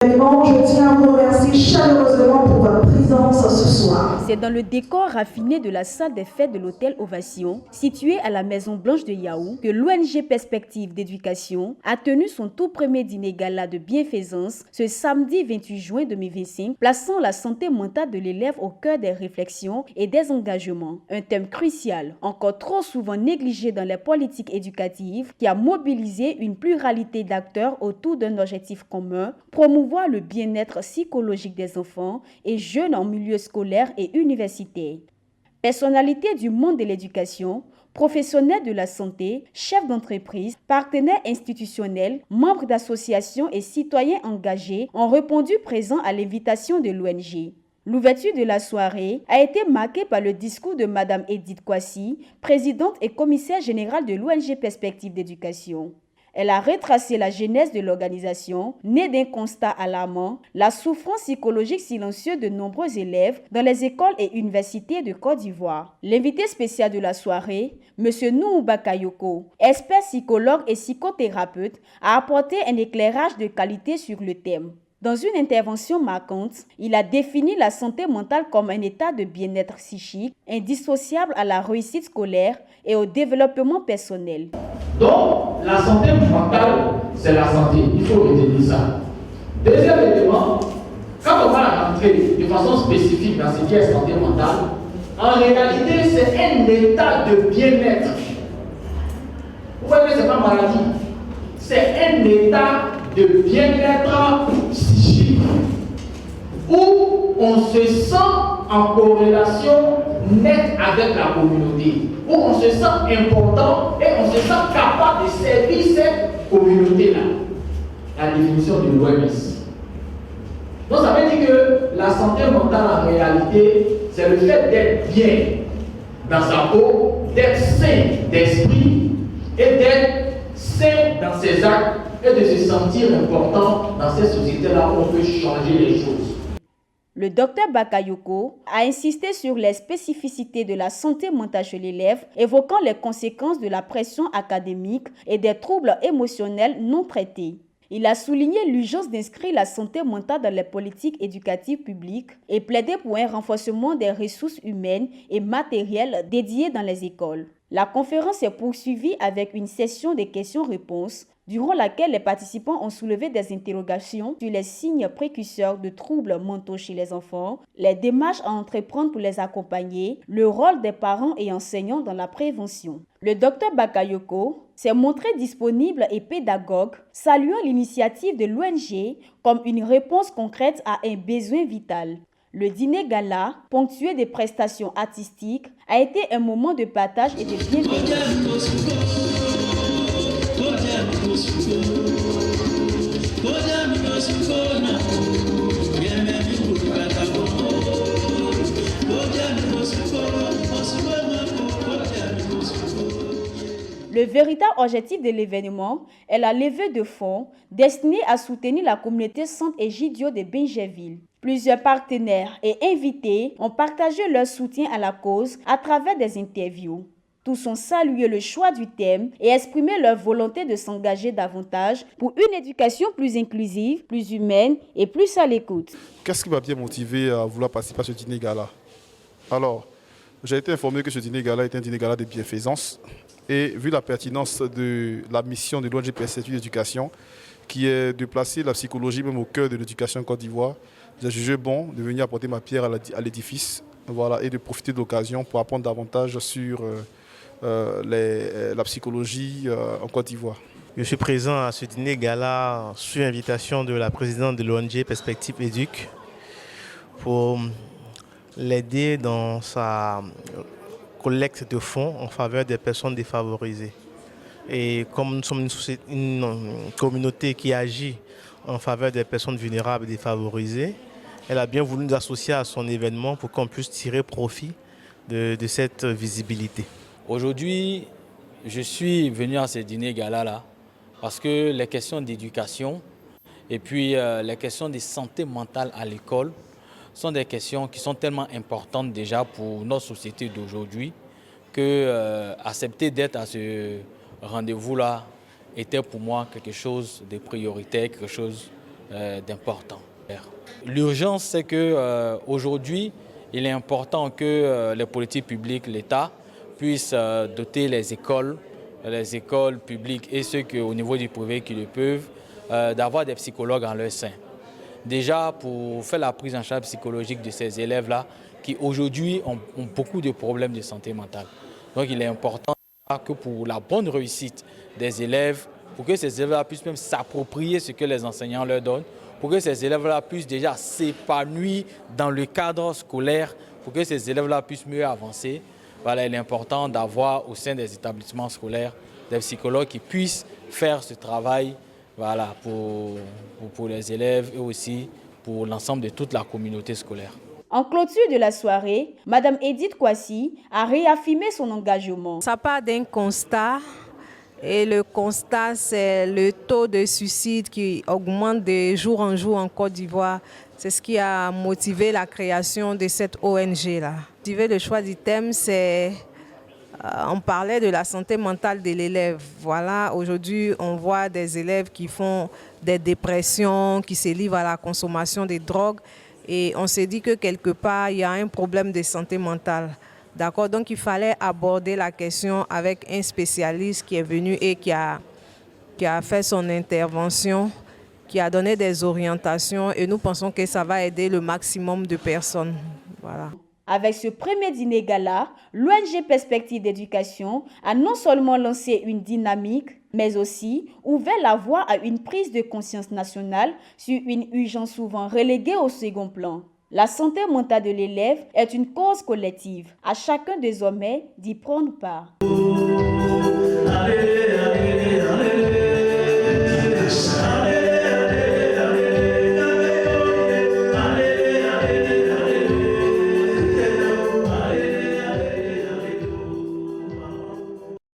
Je tiens à vous remercier chaleureusement pour votre présence ce soir. C'est dans le décor raffiné de la salle des fêtes de l'hôtel Ovation, situé à la Maison Blanche de Yahoo, que l'ONG Perspective d'éducation a tenu son tout premier dîner gala de bienfaisance ce samedi 28 juin 2025, plaçant la santé mentale de l'élève au cœur des réflexions et des engagements. Un thème crucial, encore trop souvent négligé dans les politiques éducatives, qui a mobilisé une pluralité d'acteurs autour d'un objectif commun, promouvoir le bien-être psychologique des enfants et jeunes en milieu scolaire et universitaire. Personnalités du monde de l'éducation, professionnels de la santé, chefs d'entreprise, partenaires institutionnels, membres d'associations et citoyens engagés ont répondu présents à l'invitation de l'ONG. L'ouverture de la soirée a été marquée par le discours de Mme Edith Kwasi, présidente et commissaire générale de l'ONG Perspective d'éducation. Elle a retracé la genèse de l'organisation, née d'un constat alarmant, la souffrance psychologique silencieuse de nombreux élèves dans les écoles et universités de Côte d'Ivoire. L'invité spécial de la soirée, M. Nuhu Bakayoko, expert psychologue et psychothérapeute, a apporté un éclairage de qualité sur le thème. Dans une intervention marquante, il a défini la santé mentale comme un état de bien-être psychique indissociable à la réussite scolaire et au développement personnel. Donc, la santé mentale, c'est la santé. Il faut retenir ça. Deuxième élément, quand on va rentrer de façon spécifique dans ce qui est santé mentale, en réalité, c'est un état de bien-être. Vous voyez que ce n'est pas maladie. C'est un état de bien-être psychique où on se sent en corrélation nette avec la communauté, où on se sent important et on se sent capable de servir cette communauté-là. La définition de l'OMS. Donc ça veut dire que la santé mentale en réalité, c'est le fait d'être bien dans sa peau, d'être sain d'esprit et d'être sain dans ses actes et de se sentir important dans cette société-là où on peut changer les choses. Le docteur Bakayoko a insisté sur les spécificités de la santé mentale chez l'élève, évoquant les conséquences de la pression académique et des troubles émotionnels non traités. Il a souligné l'urgence d'inscrire la santé mentale dans les politiques éducatives publiques et plaidé pour un renforcement des ressources humaines et matérielles dédiées dans les écoles. La conférence s'est poursuivie avec une session de questions-réponses durant laquelle les participants ont soulevé des interrogations sur les signes précurseurs de troubles mentaux chez les enfants, les démarches à entreprendre pour les accompagner, le rôle des parents et enseignants dans la prévention. Le docteur Bakayoko s'est montré disponible et pédagogue, saluant l'initiative de l'ONG comme une réponse concrète à un besoin vital. Le dîner gala, ponctué de prestations artistiques, a été un moment de partage et de bienveillance. Le véritable objectif de l'événement est la levée de fonds destinée à soutenir la communauté Centre Egidio de Bingerville. Plusieurs partenaires et invités ont partagé leur soutien à la cause à travers des interviews. Tous ont salué le choix du thème et exprimé leur volonté de s'engager davantage pour une éducation plus inclusive, plus humaine et plus à l'écoute. Qu'est-ce qui m'a bien motivé à vouloir participer à ce dîner gala? Alors, j'ai été informé que ce dîner gala est un dîner gala de bienfaisance. Et vu la pertinence de la mission de l'ONG Perspective d'éducation, qui est de placer la psychologie même au cœur de l'éducation en Côte d'Ivoire, j'ai jugé bon de venir apporter ma pierre à l'édifice, voilà, et de profiter de l'occasion pour apprendre davantage sur la psychologie en Côte d'Ivoire. Je suis présent à ce dîner gala sur invitation de la présidente de l'ONG Perspective Éduc pour l'aider dans sa collecte de fonds en faveur des personnes défavorisées. Et comme nous sommes une communauté qui agit en faveur des personnes vulnérables et défavorisées, elle a bien voulu nous associer à son événement pour qu'on puisse tirer profit de cette visibilité. Aujourd'hui, je suis venu à ce dîner gala-là parce que les questions d'éducation et puis les questions de santé mentale à l'école sont des questions qui sont tellement importantes déjà pour notre société d'aujourd'hui que accepter d'être à ce rendez-vous-là était pour moi quelque chose de prioritaire, quelque chose d'important. L'urgence, c'est qu'aujourd'hui, il est important que les politiques publiques, l'État, puissent doter les écoles publiques et ceux qui, au niveau du privé qui le peuvent, d'avoir des psychologues en leur sein. Déjà, pour faire la prise en charge psychologique de ces élèves-là, qui aujourd'hui ont beaucoup de problèmes de santé mentale. Donc il est important que pour la bonne réussite des élèves, pour que ces élèves-là puissent même s'approprier ce que les enseignants leur donnent, pour que ces élèves-là puissent déjà s'épanouir dans le cadre scolaire, pour que ces élèves-là puissent mieux avancer. Voilà, il est important d'avoir au sein des établissements scolaires des psychologues qui puissent faire ce travail, voilà, pour les élèves et aussi pour l'ensemble de toute la communauté scolaire. En clôture de la soirée, Mme Edith Kwasi a réaffirmé son engagement. Ça part d'un constat et le constat, c'est le taux de suicide qui augmente de jour en jour en Côte d'Ivoire. C'est ce qui a motivé la création de cette ONG-là. Le choix du thème, c'est on parlait de la santé mentale de l'élève. Voilà, aujourd'hui, on voit des élèves qui font des dépressions, qui se livrent à la consommation de drogues. Et on s'est dit que quelque part, il y a un problème de santé mentale. D'accord, donc il fallait aborder la question avec un spécialiste qui est venu et qui a fait son intervention, qui a donné des orientations et nous pensons que ça va aider le maximum de personnes. Voilà. Avec ce premier dîner gala, l'ONG Perspective d'éducation a non seulement lancé une dynamique, mais aussi ouvert la voie à une prise de conscience nationale sur une urgence souvent reléguée au second plan. La santé mentale de l'élève est une cause collective. À chacun désormais d'y prendre part. Allez.